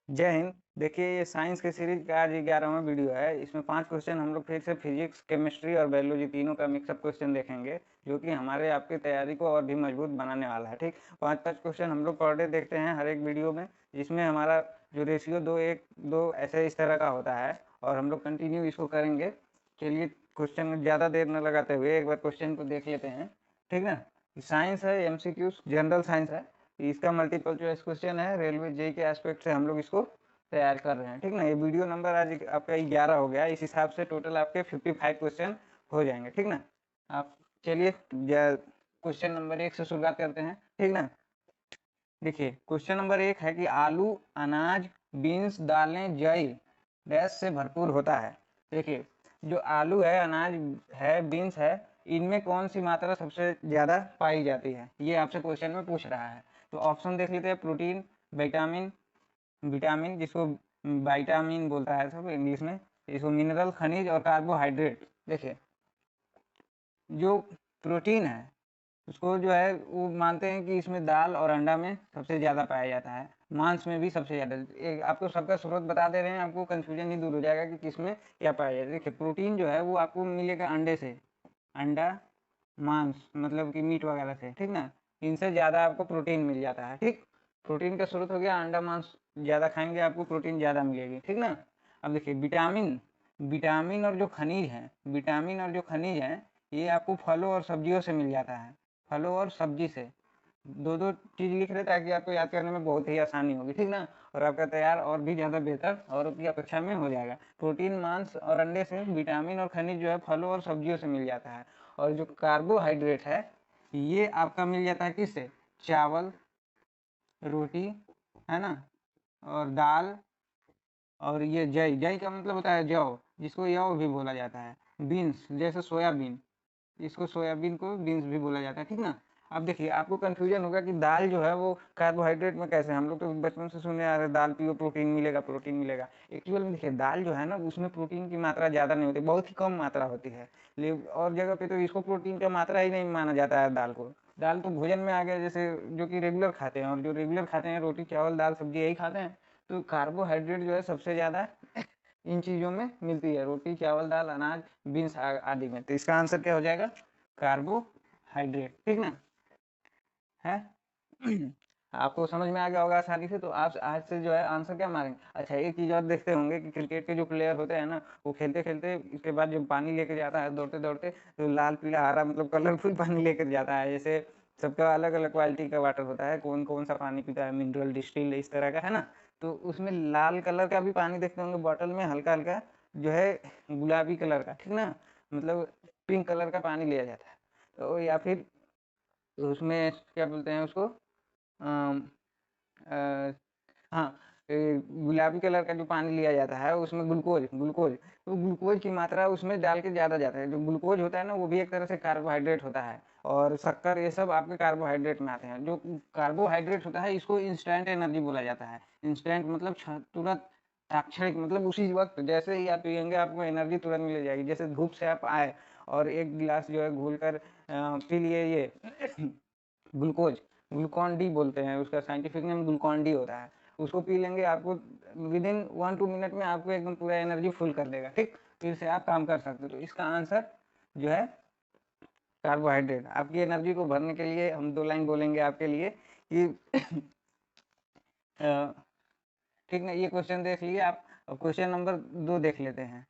जय हिंद। देखिए, ये साइंस के सीरीज का आज 11वां वीडियो है। इसमें 5 क्वेश्चन हम लोग फिर से फिजिक्स, केमिस्ट्री और बायोलॉजी तीनों का मिक्सअप क्वेश्चन देखेंगे, जो कि हमारे आपकी तैयारी को और भी मजबूत बनाने वाला है। ठीक, 5-5 क्वेश्चन हम लोग पर डे देखते हैं हर एक वीडियो में, जिसमें हमारा जो रेशियो 2:1:2 ऐसे इस तरह का होता है, और हम लोग कंटिन्यू इसको करेंगे। चलिए, क्वेश्चन में ज़्यादा देर न लगाते हुए एक बार क्वेश्चन को देख लेते हैं। ठीक है, साइंस है, MCQ जनरल साइंस है। इसका मल्टीपल चॉइस क्वेश्चन है, रेलवे जेई के एस्पेक्ट से हम लोग इसको तैयार कर रहे हैं। ठीक ना, ये वीडियो नंबर आज आपका 11 हो गया। इस हिसाब से टोटल आपके 55 क्वेश्चन हो जाएंगे। ठीक ना, आप चलिए क्वेश्चन नंबर 1 से शुरुआत करते हैं। ठीक ना, देखिए क्वेश्चन नंबर 1 है कि आलू, अनाज, बीन्स, दालें, जई डैश से भरपूर होता है। देखिए, जो आलू है, अनाज है, बीन्स है, इनमें कौन सी मात्रा सबसे ज़्यादा पाई जाती है, ये आपसे क्वेश्चन में पूछ रहा है। तो ऑप्शन देख लेते हैं। प्रोटीन, विटामिन, विटामिन जिसको विटामिन बोलता है सब इंग्लिश में, इसको मिनरल, खनिज और कार्बोहाइड्रेट। देखिए, जो प्रोटीन है उसको जो है वो मानते हैं कि इसमें दाल और अंडा में सबसे ज़्यादा पाया जाता है, मांस में भी सबसे ज़्यादा। एक आपको सबका स्रोत बता दे रहे हैं, आपको कंफ्यूजन ही दूर हो जाएगा कि किसमें क्या पाया जाता है। देखिए, प्रोटीन जो है वो आपको मिलेगा अंडे से, अंडा, मांस मतलब कि मीट वगैरह से। ठीक ना, इनसे ज़्यादा आपको प्रोटीन मिल जाता है। ठीक, प्रोटीन का स्रोत हो गया अंडा, मांस ज़्यादा खाएंगे आपको प्रोटीन ज़्यादा मिलेगी। ठीक ना, अब देखिए विटामिन, विटामिन और जो खनिज है, विटामिन और जो खनिज है, ये आपको फलों और सब्जियों से मिल जाता है, फलों और सब्जी से। दो दो चीज लिख रहे ताकि आपको याद करने में बहुत ही आसानी होगी। ठीक ना, और आपका तैयार और भी ज़्यादा बेहतर और की अपेक्षा में हो जाएगा। प्रोटीन मांस और अंडे से, विटामिन और खनिज जो है फलों और सब्जियों से मिल जाता है। और जो कार्बोहाइड्रेट है ये आपका मिल जाता है किससे, चावल, रोटी, है ना, और दाल, और ये जई, जई का मतलब होता है जौ, जिसको यौ भी बोला जाता है। बीन्स जैसे सोयाबीन, इसको सोयाबीन को बीन्स भी बोला जाता है। ठीक ना, अब देखिए आपको कंफ्यूजन होगा कि दाल जो है वो कार्बोहाइड्रेट में कैसे, हम लोग तो बचपन से सुने आ रहे दाल पियो प्रोटीन मिलेगा, प्रोटीन मिलेगा। एक्चुअल में देखिए दाल जो है ना उसमें प्रोटीन की मात्रा ज़्यादा नहीं होती, बहुत ही कम मात्रा होती है। और जगह पे तो इसको प्रोटीन का मात्रा ही नहीं माना जाता है दाल को। दाल तो भोजन में आ गया, जैसे जो कि रेगुलर खाते हैं, और जो रेगुलर खाते हैं रोटी चावल दाल सब्जी यही खाते हैं। तो कार्बोहाइड्रेट जो है सबसे ज़्यादा इन चीज़ों में मिलती है, रोटी चावल दाल अनाज बीन्स आदि में। तो इसका आंसर क्या हो जाएगा, कार्बोहाइड्रेट। ठीक ना है। आपको समझ में आ गया होगा आसानी से, तो आप आज से जो है आंसर क्या मारेंगे। अच्छा, एक चीज और देखते होंगे कि क्रिकेट के जो प्लेयर होते हैं ना, वो खेलते खेलते इसके बाद जब पानी लेकर जाता है दौड़ते दौड़ते, तो लाल पीला हरा मतलब कलरफुल पानी लेकर जाता है। जैसे सबका अलग अलग क्वालिटी का वाटर होता है, कौन कौन सा पानी पीता है, मिनरल, डिस्टिल, इस तरह का, है ना। तो उसमें लाल कलर का भी पानी देखते होंगे बॉटल में, हल्का हल्का जो है गुलाबी कलर का, ठीक ना, मतलब पिंक कलर का पानी लिया जाता है। तो या फिर उसमें क्या बोलते हैं उसको, अम, अ, हाँ, गुलाबी कलर का जो पानी लिया जाता है उसमें ग्लूकोज, ग्लूकोज, तो ग्लूकोज की मात्रा उसमें डाल के ज़्यादा जाता है। जो ग्लूकोज होता है ना वो भी एक तरह से कार्बोहाइड्रेट होता है, और शक्कर ये सब आपके कार्बोहाइड्रेट में आते हैं। जो कार्बोहाइड्रेट होता है इसको इंस्टेंट एनर्जी बोला जाता है। इंस्टेंट मतलब तुरंत, तात्क्षणिक मतलब उसी वक्त जैसे ही आप पियेंगे आपको एनर्जी तुरंत मिल जाएगी। जैसे धूप से आप आए और एक गिलास जो है घोल कर पी लिए ये ग्लूकोज, ग्लूकॉन डी बोलते हैं, उसका साइंटिफिक नेम ग्लूकॉन डी होता है। उसको पी लेंगे, आपको विद इन 1-2 मिनट में आपको एकदम पूरा एनर्जी फुल कर देगा। ठीक, फिर से आप काम कर सकते हो। तो इसका आंसर जो है कार्बोहाइड्रेट। आपकी एनर्जी को भरने के लिए हम 2 लाइन बोलेंगे आपके लिए कि ठीक ना, ये क्वेश्चन देख लिए आप। क्वेश्चन नंबर 2 देख लेते हैं।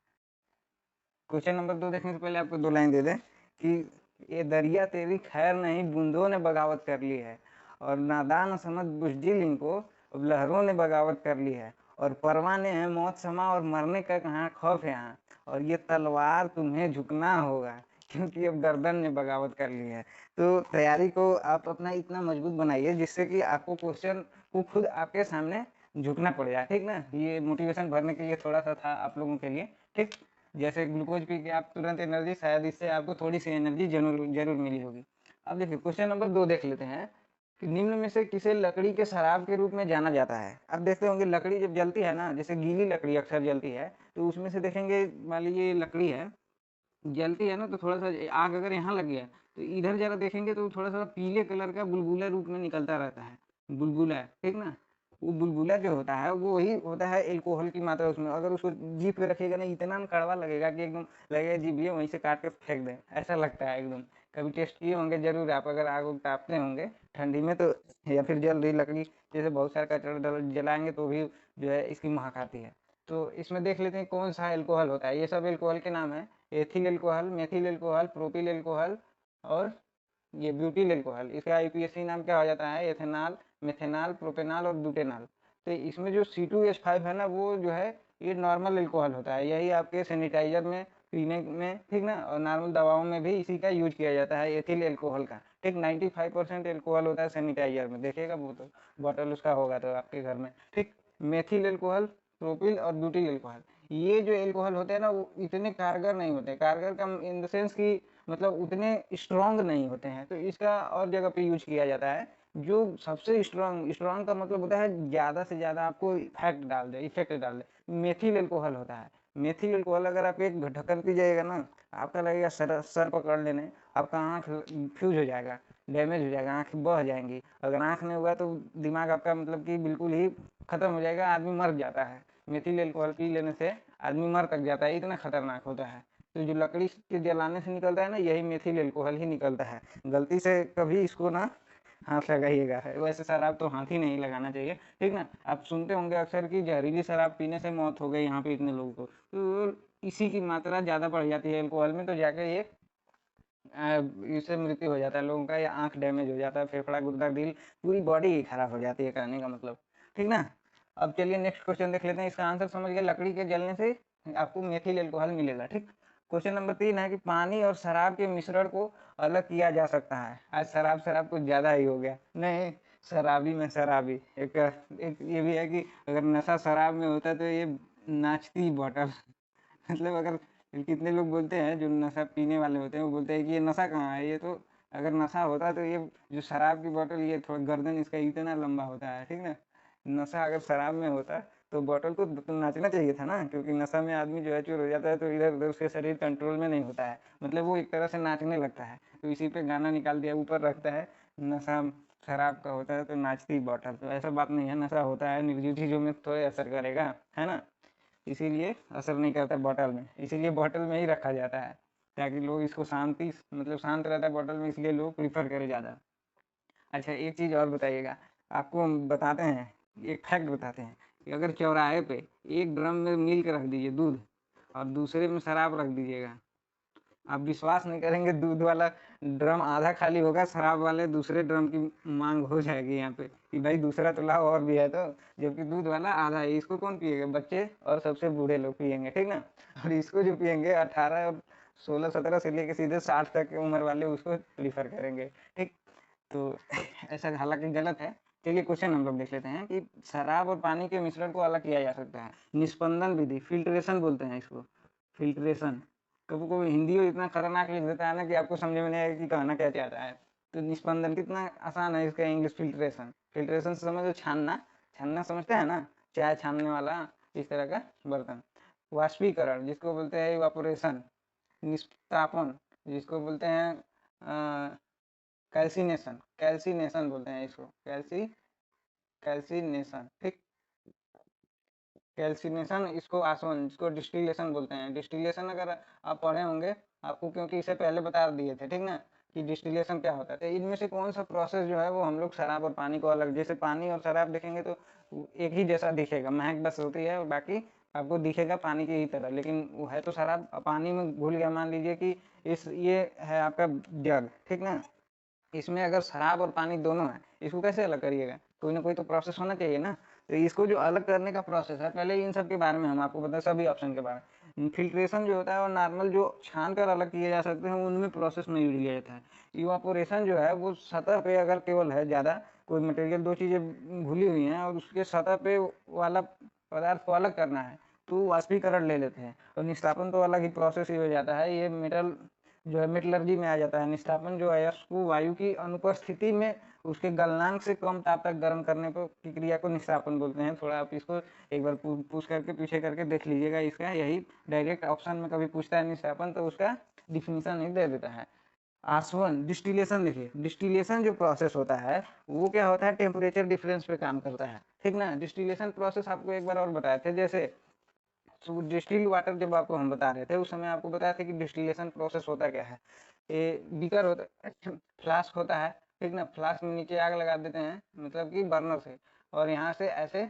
क्वेश्चन नंबर 2 देखने से पहले आपको 2 लाइन दे दें कि ये दरिया तेरी खैर नहीं, बूंदों ने बगावत कर ली है, और नादान समझ बुजदिल इनको, अब लहरों ने बगावत कर ली है, और परवाने हैं मौत समा, और मरने का कहाँ खौफ है यहाँ, और ये तलवार तुम्हें झुकना होगा, क्योंकि अब गर्दन ने बगावत कर ली है। तो तैयारी को आप अपना इतना मजबूत बनाइए जिससे कि आपको क्वेश्चन को खुद आपके सामने झुकना पड़ जाए। ठीक ना, ये मोटिवेशन भरने के लिए थोड़ा सा था आप लोगों के लिए। ठीक, जैसे ग्लूकोज पी के आप तुरंत एनर्जी, शायद इससे आपको थोड़ी सी एनर्जी जरूर जरूर मिली होगी। अब देखिए क्वेश्चन नंबर 2 देख लेते हैं कि निम्न में से किसे लकड़ी के शराब के रूप में जाना जाता है। अब देखते होंगे लकड़ी जब जलती है ना, जैसे गीली लकड़ी अक्सर जलती है, तो उसमें से देखेंगे मान लीजिए लकड़ी है, जलती है ना, तो थोड़ा सा आग अगर यहाँ लग गया तो इधर जरा देखेंगे तो थोड़ा सा पीले कलर का बुलबुला रूप में निकलता रहता है, बुलबुला। ठीक ना, वो बुलबुला जो होता है वो वही होता है एल्कोहल की मात्रा उसमें। अगर उसको जीभ पे रखिएगा ना, इतना कड़वा लगेगा कि एकदम लगेगा जीभ वहीं से काट के फेंक दें, ऐसा लगता है एकदम। कभी टेस्ट किए होंगे जरूर आप, अगर आग उग तापते होंगे ठंडी में तो, या फिर जल रही लकड़ी जैसे बहुत सारे कचरा जलाएंगे तो भी जो है इसकी महक आती है। तो इसमें देख लेते हैं कौन सा एल्कोहल होता है। ये सब एल्कोहल के नाम है: ethyl alcohol, methyl alcohol, propyl alcohol और ये ब्यूटिल एल्कोहल। इसका आईपीएसी नाम क्या हो जाता है: एथेनॉल, मेथेनॉल, प्रोपेनॉल और ब्यूटेनॉल। तो इसमें जो C2H5 है ना, वो जो है ये नॉर्मल एल्कोहल होता है। यही आपके सैनिटाइजर में, पीने में, ठीक ना, और नॉर्मल दवाओं में भी इसी का यूज किया जाता है, एथिल एल्कोहल का। ठीक, 95% एल्कोहल होता है सैनिटाइजर में, देखिएगा वो तो बॉटल उसका होगा तो आपके घर में। ठीक, मेथिल एल्कोहल, प्रोपिल और ब्यूटिल एल्कोहल, ये जो एल्कोहल होते हैं ना वो इतने कारगर नहीं होते। कारगर का इन द सेंस कि मतलब उतने स्ट्रांग नहीं होते हैं, तो इसका और जगह पे यूज किया जाता है। जो सबसे स्ट्रांग, स्ट्रांग का मतलब होता है ज्यादा से ज्यादा आपको इफेक्ट डाल दे, इफेक्ट डाल दे, मेथिल एल्कोहल होता है। मेथिल एल्कोहल अगर आप एक ढक्कन पी जाइएगा ना, आपका लगेगा सर सर पकड़ लेने, आपका आंख फ्यूज हो जाएगा, डैमेज हो जाएगा, आंख बह जाएंगी। अगर आंख नहीं हुआ तो दिमाग आपका मतलब कि बिल्कुल ही खत्म हो जाएगा, आदमी मर जाता है। मेथिल एल्कोहल पी लेने से आदमी मर तक जाता है, इतना खतरनाक होता है। तो जो लकड़ी के जलाने से निकलता है ना, यही मेथिल एल्कोहल ही निकलता है। गलती से कभी इसको ना हाथ लगाइएगा है, वैसे शराब तो हाथ ही नहीं लगाना चाहिए, ठीक ना। आप सुनते होंगे अक्सर कि जहरीली शराब पीने से मौत हो गई यहाँ पे इतने लोगों को, तो इसी की मात्रा ज़्यादा बढ़ जाती है एल्कोहल में, तो जाके ये इससे मृत्यु हो जाता है लोगों का, या आंख डैमेज हो जाता है, फेफड़ा, गुर्दा, दिल, पूरी बॉडी ही खराब हो जाती है, कहने का मतलब, ठीक ना। अब चलिए नेक्स्ट क्वेश्चन देख लेते हैं। इसका आंसर समझ गए, लकड़ी के जलने से आपको मेथिल एल्कोहल मिलेगा। ठीक, क्वेश्चन नंबर 3 है कि पानी और शराब के मिश्रण को अलग किया जा सकता है। आज शराब शराब कुछ ज्यादा ही हो गया, नहीं शराबी में शराबी। एक ये भी है कि अगर नशा शराब में होता तो ये नाचती बॉटल मतलब अगर कितने लोग बोलते हैं जो नशा पीने वाले होते हैं, वो बोलते हैं कि ये नशा कहाँ है, ये तो अगर नशा होता तो ये जो शराब की बोतल, ये थोड़ा गर्दन इसका इतना लंबा होता है, ठीक ना। नशा अगर शराब में होता तो बोतल को तो नाचना चाहिए था ना, क्योंकि नशा में आदमी जो है चूर हो जाता है, तो इधर उधर उसके शरीर कंट्रोल में नहीं होता है, मतलब वो एक तरह से नाचने लगता है। तो इसी पे गाना निकाल दिया, ऊपर रखता है नशा शराब का होता है तो नाचती बॉटल। तो ऐसा बात नहीं है, नशा होता है, निर्जीव चीजों में थोड़े असर करेगा, है ना। इसीलिए असर नहीं करता बॉटल में, इसीलिए बॉटल में ही रखा जाता है, ताकि लोग इसको शांति मतलब शांत रहता है बॉटल में, इसलिए लोग प्रीफर करे ज़्यादा। अच्छा एक चीज़ और बताइएगा, आपको हम बताते हैं, एक फैक्ट बताते हैं कि अगर चौराहे पे एक ड्रम में मिल्क रख दीजिए, दूध, और दूसरे में शराब रख दीजिएगा, आप विश्वास नहीं करेंगे, दूध वाला ड्रम आधा खाली होगा, शराब वाले दूसरे ड्रम की मांग हो जाएगी यहाँ पे कि भाई दूसरा तो लाओ और भी है तो, जबकि दूध वाला आधा है। इसको कौन पिएगा? बच्चे और सबसे बूढ़े लोग पिएंगे, ठीक ना। और इसको जो पिएंगे 18 और 16-17 से लेके सीधे 60 तक की उम्र वाले उसको प्रीफर करेंगे, ठीक। तो ऐसा हालांकि गलत है। चलिए क्वेश्चन हम लोग देख लेते हैं कि शराब और पानी के मिश्रण को अलग किया जा सकता है निस्पंदन विधि, फिल्ट्रेशन बोलते हैं इसको, फिल्ट्रेशन। कभी कभी हिंदी में इतना खतरनाक लिख देता है ना कि आपको समझ में नहीं आएगा कि कहना क्या चाहता है। तो निस्पंदन कितना आसान है इसका इंग्लिश, फिल्ट्रेशन। फिल्ट्रेशन से समझो छानना, छानना समझते हैं ना, चाय छानने वाला इस तरह का बर्तन। वाष्पीकरण जिसको बोलते हैं इवापोरेशन। निष्पापन जिसको बोलते हैं कैल्सिनेशन, कैल्सिनेशन बोलते हैं इसको, कैल्सिनेशन, ठीक। कैल्सिनेशन इसको आसवन, इसको डिस्टिलेशन बोलते हैं। डिस्टिलेशन अगर आप पढ़े होंगे आपको, क्योंकि इसे पहले बता दिए थे, ठीक ना, कि डिस्टिलेशन क्या होता है। तो इनमें से कौन सा प्रोसेस जो है वो हम लोग शराब और पानी को अलग, जैसे पानी और शराब देखेंगे तो एक ही जैसा दिखेगा, महक बस होती है, और बाकी आपको दिखेगा पानी की ही तरह, लेकिन वो है तो शराब। पानी में घुल गया, मान लीजिए कि इस ये है आपका जग, ठीक ना, इसमें अगर शराब और पानी दोनों है, इसको कैसे अलग करिएगा? कोई ना कोई तो प्रोसेस होना चाहिए ना। तो इसको जो अलग करने का प्रोसेस है, पहले इन सब के बारे में हम आपको बताएं, सभी ऑप्शन के बारे में। फिल्ट्रेशन जो होता है और नॉर्मल जो छान कर अलग किए जा सकते हैं, उनमें प्रोसेस में यूज लिया जाता है। इवापोरेशन जो है वो सतह पे अगर केवल है ज़्यादा कोई मटेरियल, दो चीज़ें घुली हुई हैं और उसके सतह पे वाला पदार्थ को अलग करना है, तो वाष्पीकरण ले लेते हैं। और निस्तापन तो अलग ही प्रोसेस ही हो जाता है, ये मेटल जो है मेटलर्जी में आ जाता है। निस्तापन जो है उसको वायु की अनुपस्थिति में उसके गलनांक से कम ताप तक गर्म करने पर की क्रिया को निस्तापन बोलते हैं। थोड़ा आप इसको एक बार पूछ करके पीछे करके देख लीजिएगा, इसका यही डायरेक्ट ऑप्शन में कभी पूछता है निस्तापन तो उसका डिफिनीशन ही दे देता है। आसवन डिस्टिलेशन, देखिए डिस्टिलेशन जो प्रोसेस होता है वो क्या होता है, टेम्परेचर डिफरेंस पे काम करता है, ठीक ना। डिस्टिलेशन प्रोसेस आपको एक बार और बताए थे, जैसे डिस्टिल्ड वाटर जब आपको हम बता रहे थे उस समय आपको बताया था कि डिस्टिलेशन प्रोसेस होता क्या है। ये बीकर होता है, फ्लास्क होता है, ठीक ना। फ्लास्क में नीचे आग लगा देते हैं, मतलब कि बर्नर से, और यहाँ से ऐसे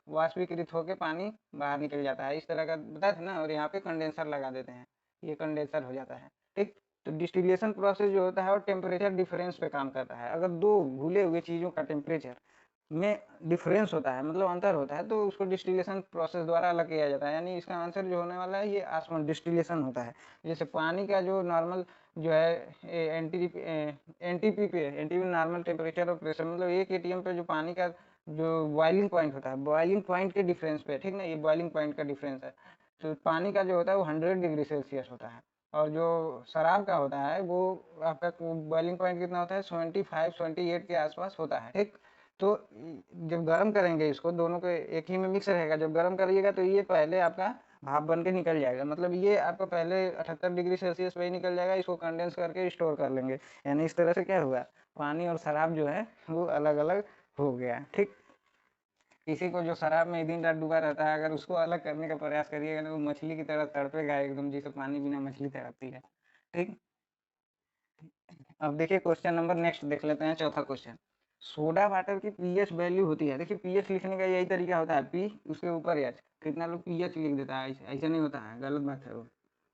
वाष्पीकृत होकर पानी बाहर निकल जाता है, इस तरह का बताया था ना। और यहाँ पे कंडेंसर लगा देते हैं, ये कंडेंसर हो जाता है, ठीक। तो डिस्टिलेशन प्रोसेस जो होता है वो टेम्परेचर डिफरेंस पे काम करता है। अगर दो घुले हुए चीज़ों का टेम्परेचर में डिफरेंस होता है, मतलब अंतर होता है, तो उसको डिस्टिलेशन प्रोसेस द्वारा अलग किया जाता है। यानी इसका आंसर जो होने वाला है ये आसमान डिस्टिलेशन होता है। जैसे पानी का जो नॉर्मल जो है एनटीपी पे, एनटीपी नॉर्मल टेम्परेचर और प्रेशर, मतलब एक एटीएम पे जो पानी का जो बॉइलिंग पॉइंट होता है, बॉइलिंग पॉइंट के डिफरेंस पे, ठीक ना, ये बॉइलिंग पॉइंट का डिफरेंस है। तो पानी का जो होता है वो 100 डिग्री सेल्सियस होता है, और जो शराब का होता है वो आपका बॉइलिंग पॉइंट कितना होता है, 75-78 के आसपास होता है, ठीक। तो जब गर्म करेंगे इसको, दोनों को एक ही में मिक्स रहेगा, जब गर्म करिएगा तो ये पहले आपका भाप बन के निकल जाएगा, मतलब ये आपका पहले 78 डिग्री सेल्सियस पे ही निकल जाएगा, इसको कंडेंस करके स्टोर कर लेंगे। यानी इस तरह से क्या हुआ, पानी और शराब जो है वो अलग अलग हो गया, ठीक। किसी को जो शराब में दिन रात डूबा रहता है, अगर उसको अलग करने का प्रयास करिएगा ना, वो मछली की तरह तड़पेगा एकदम, जैसे पानी बिना मछली तड़पती है, ठीक। अब देखिए क्वेश्चन नंबर नेक्स्ट देख लेते हैं, चौथा क्वेश्चन। सोडा वाटर की पीएच वैल्यू होती है, देखिए पीएच लिखने का यही तरीका होता है, पी उसके ऊपर एच। कितना लोग पीएच लिख देता है, ऐसा नहीं होता है, गलत बात है वो,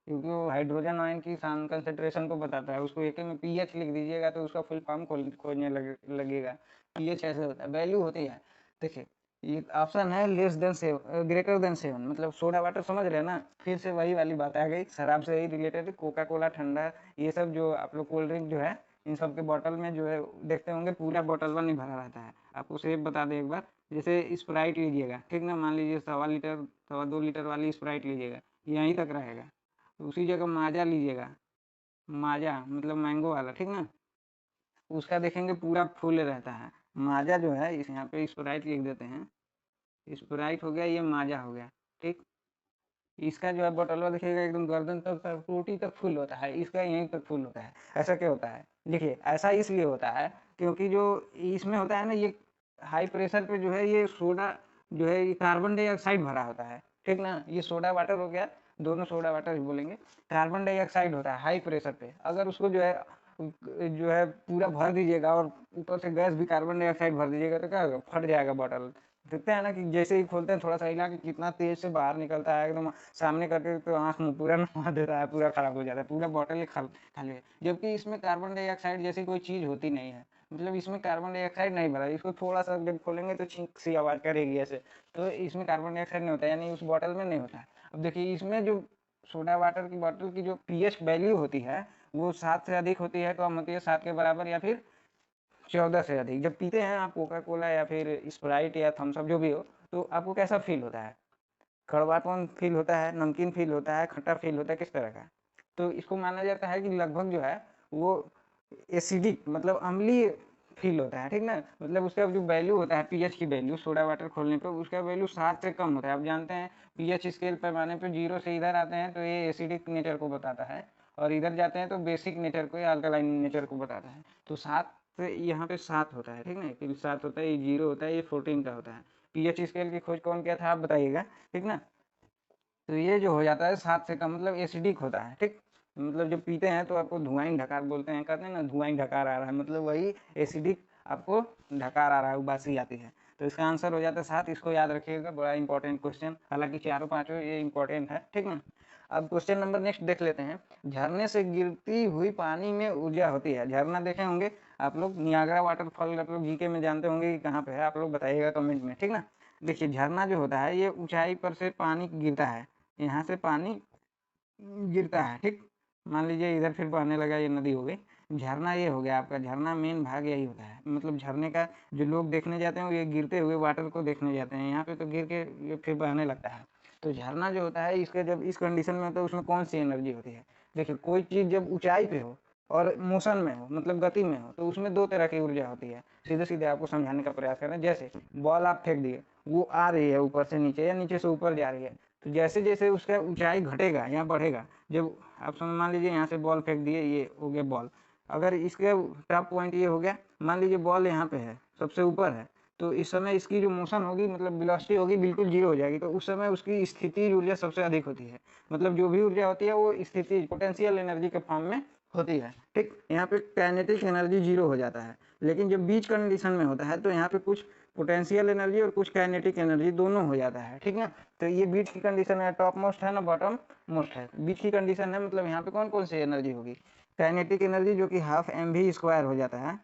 क्योंकि वो हाइड्रोजन आयन की कंसेंट्रेशन को बताता है, उसको एक में पीएच लिख दीजिएगा तो उसका फुल फॉर्म खोजने लगेगा। पीएच ऐसे होता है, वैल्यू होती है। देखिए ये ऑप्शन है लेस देन 7, ग्रेटर देन 7, मतलब सोडा वाटर समझ रहे हैं ना, फिर से वही वाली बात आ गई, शराब से ही रिलेटेड, कोका कोला ठंडा, ये सब जो आप लोग कोल्ड ड्रिंक जो है, इन सब के बॉटल में जो है देखते होंगे पूरा बॉटल में नहीं भरा रहता है। आपको सेफ बता दें एक बार, जैसे स्प्राइट लीजिएगा, ठीक ना, मान लीजिए 1.25 लीटर 2.25 लीटर वाली स्प्राइट लीजिएगा, यहीं तक रहेगा। उसी जगह माजा लीजिएगा, माजा मतलब मैंगो वाला, ठीक ना, उसका देखेंगे पूरा फुल रहता है। माजा जो है, इस यहाँ पे स्प्राइट लिख देते हैं, स्प्राइट हो गया, ये माजा हो गया, ठीक। इसका जो है बोतलवा देखिएगा एकदम गर्दन तक टूटी तक फुल होता है, इसका यहीं तक फुल होता है। ऐसा क्या होता है, देखिए ऐसा इसलिए होता है क्योंकि जो इसमें होता है ना, ये हाई प्रेशर पे जो है ये सोडा जो है ये कार्बन डाइऑक्साइड भरा होता है, ठीक ना। ये सोडा वाटर हो गया, दोनों सोडा वाटर ही बोलेंगे। कार्बन डाइऑक्साइड होता है हाई प्रेशर पे, अगर उसको जो है पूरा भर दीजिएगा और ऊपर से गैस भी कार्बन डाइऑक्साइड भर दीजिएगा तो क्या होगा, फट जाएगा बॉटल। देखते हैं ना कि जैसे ही खोलते हैं थोड़ा सा हिला के कितना तेज से बाहर निकलता है, एकदम सामने करके तो आंख मुंह पूरा नवा देता है, पूरा खराब हो जाता है, पूरा बॉटल ही खाली है। जबकि इसमें कार्बन डाइऑक्साइड जैसी कोई चीज होती नहीं है, मतलब इसमें कार्बन डाइऑक्साइड नहीं भरा, इसको थोड़ा सा जब खोलेंगे तो छींक सी आवाज करेगी ऐसे, तो इसमें कार्बन डाइऑक्साइड नहीं होता, यानी उस बॉटल में नहीं होता है। अब देखिए इसमें जो सोडा वाटर की बॉटल की जो पीएच वैल्यू होती है वो 7 से अधिक होती है, कम होती है 7 के बराबर, या फिर 14 से अधिक। जब पीते हैं आप कोका कोला या फिर स्प्राइट या थम्स अप जो भी हो, तो आपको कैसा फील होता है, कड़वापन फील होता है, नमकीन फील होता है, खट्टा फील होता है, किस तरह का। तो इसको माना जाता है कि लगभग जो है वो एसिडिक मतलब अम्लीय फील होता है, ठीक ना। मतलब उसका जो वैल्यू होता है, पीएच की वैल्यू सोडा वाटर खोलने पे उसका वैल्यू 7 से कम होता है। आप जानते हैं पीएच स्केल पैमाने पे 0 से इधर आते हैं तो ये एसिडिक नेचर को बताता है, और इधर जाते हैं तो बेसिक नेचर को या अल्कलाइन नेचर को बताता है। तो 7 से यहाँ पे 7 होता है, ठीक ना, फिर 7 होता है, ये 0 होता है, ये 14 का होता है। पीएच स्केल की खोज कौन किया था आप बताइएगा, ठीक ना। तो ये जो हो जाता है 7 से कम मतलब एसिडिक होता है, ठीक। मतलब जब पीते हैं तो आपको धुआं ढकार बोलते हैं, कहते हैं ना धुआं ढकार आ रहा है, मतलब वही एसिडिक आपको ढकार आ रहा है, उबासी आती है। तो इसका आंसर हो जाता है 7, इसको याद रखिएगा, बड़ा इंपॉर्टेंट क्वेश्चन, हालांकि चारों पांचों ये इंपॉर्टेंट है, ठीक ना। अब क्वेश्चन नंबर नेक्स्ट देख लेते हैं। झरने से गिरती हुई पानी में ऊर्जा होती है, झरना देखे होंगे आप लोग, नियाग्रा वाटरफॉल आप लोग जीके में जानते होंगे कि कहाँ पे है, आप लोग बताइएगा कमेंट में, ठीक ना। देखिए झरना जो होता है ये ऊंचाई पर से पानी गिरता है, यहाँ से पानी गिरता है, ठीक। मान लीजिए इधर फिर बहने लगा, ये नदी हो गई, झरना ये हो गया आपका। झरना मेन भाग यही होता है, मतलब झरने का जो लोग देखने जाते हैं वो ये गिरते हुए वाटर को देखने जाते हैं, यहाँ पे तो गिर के ये फिर बहने लगता है। तो झरना जो होता है इसके जब इस कंडीशन में होता है उसमें कौन सी एनर्जी होती है, देखिए कोई चीज जब ऊंचाई पे हो और मोशन में हो मतलब गति में हो तो उसमें दो तरह की ऊर्जा होती है। सीधे सीधे आपको समझाने का प्रयास करें, जैसे बॉल आप फेंक दिए, वो आ रही है ऊपर से नीचे या नीचे से ऊपर जा रही है, तो जैसे जैसे उसका ऊंचाई घटेगा या बढ़ेगा, जब आप समझ मान लीजिए यहाँ से बॉल फेंक दिए, ये हो गया बॉल, अगर इसके टॉप पॉइंट ये हो गया, मान लीजिए बॉल यहाँ पे है, सबसे ऊपर है, तो इस समय इसकी जो मोशन होगी, मतलब वेलोसिटी होगी, बिल्कुल जीरो हो जाएगी। तो उस समय उसकी स्थितिज ऊर्जा सबसे अधिक होती है, मतलब जो भी ऊर्जा होती है वो स्थिति पोटेंशियल एनर्जी के फॉर्म में होती है। ठीक, यहाँ पे काइनेटिक एनर्जी जीरो हो जाता है। लेकिन जब बीच कंडीशन में होता है तो यहाँ पे कुछ पोटेंशियल एनर्जी और कुछ काइनेटिक एनर्जी दोनों हो जाता है। ठीक है, तो ये बीच की कंडीशन है, टॉप मोस्ट है ना बॉटम मोस्ट है। बीच की कंडीशन है, मतलब यहाँ पे कौन कौन सी एनर्जी होगी, काइनेटिक एनर्जी जो कि हाफ mv² हो जाता है,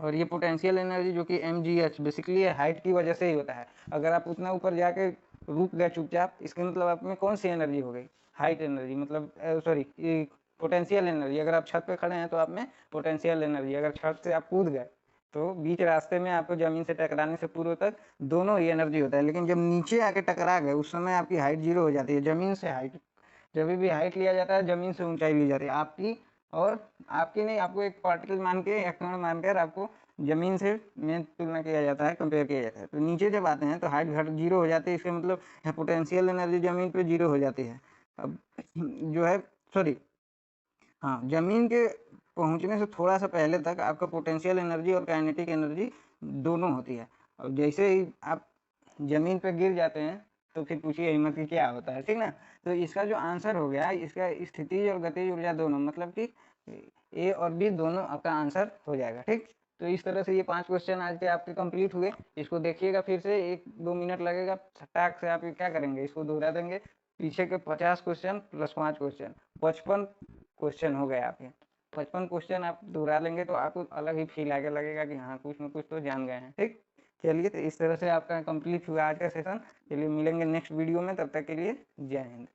और ये पोटेंशियल एनर्जी जो कि mgh, बेसिकली हाइट की वजह से ही होता है। अगर आप उतना ऊपर जाके रुक गए चुपचाप, इसके मतलब आप में कौन सी एनर्जी हो गई, हाइट एनर्जी, मतलब सॉरी पोटेंशियल एनर्जी। अगर आप छत पे खड़े हैं तो आप में पोटेंशियल एनर्जी, अगर छत से आप कूद गए तो बीच रास्ते में आपको जमीन से टकराने से पूर्व तक दोनों ही एनर्जी होता है। लेकिन जब नीचे आके टकरा गए उस समय आपकी हाइट जीरो हो जाती है, जमीन से हाइट, जब भी हाइट लिया जाता है जमीन से ऊंचाई ली जाती है आपकी, और आपकी नहीं, आपको एक पार्टिकल मान के या कण मानकर आपको जमीन से में तुलना किया जाता है, कंपेयर किया जाता है। तो नीचे जब आते हैं तो हाइट घट जीरो हो जाती है, इसका मतलब पोटेंशियल एनर्जी जमीन पे जीरो हो जाती है। अब जो है, सॉरी, हाँ, जमीन के पहुंचने से थोड़ा सा पहले तक आपका पोटेंशियल एनर्जी और काइनेटिक एनर्जी दोनों होती है। और जैसे ही आप जमीन पे गिर जाते हैं तो फिर पूछिए हिम्मत की क्या होता है। ठीक ना, तो इसका जो आंसर हो गया, इसका स्थितिज और गतिज ऊर्जा दोनों, मतलब कि ए और बी दोनों आपका आंसर हो जाएगा। ठीक, तो इस तरह से ये 5 क्वेश्चन आज के आपके कंप्लीट हुए। इसको देखिएगा फिर से, 1-2 मिनट लगेगा, फटाक से आप क्या करेंगे, इसको दोहरा देंगे। पीछे के 50 क्वेश्चन प्लस 5 क्वेश्चन, 55 क्वेश्चन हो गए आपके। 55 क्वेश्चन आप दोहरा लेंगे तो आपको अलग ही फील आगे लगेगा कि हाँ कुछ ना कुछ तो जान गए हैं। ठीक, चलिए, तो इस तरह से आपका कंप्लीट हुआ आज का सेशन। चलिए मिलेंगे नेक्स्ट वीडियो में, तब तक के लिए जय हिंद।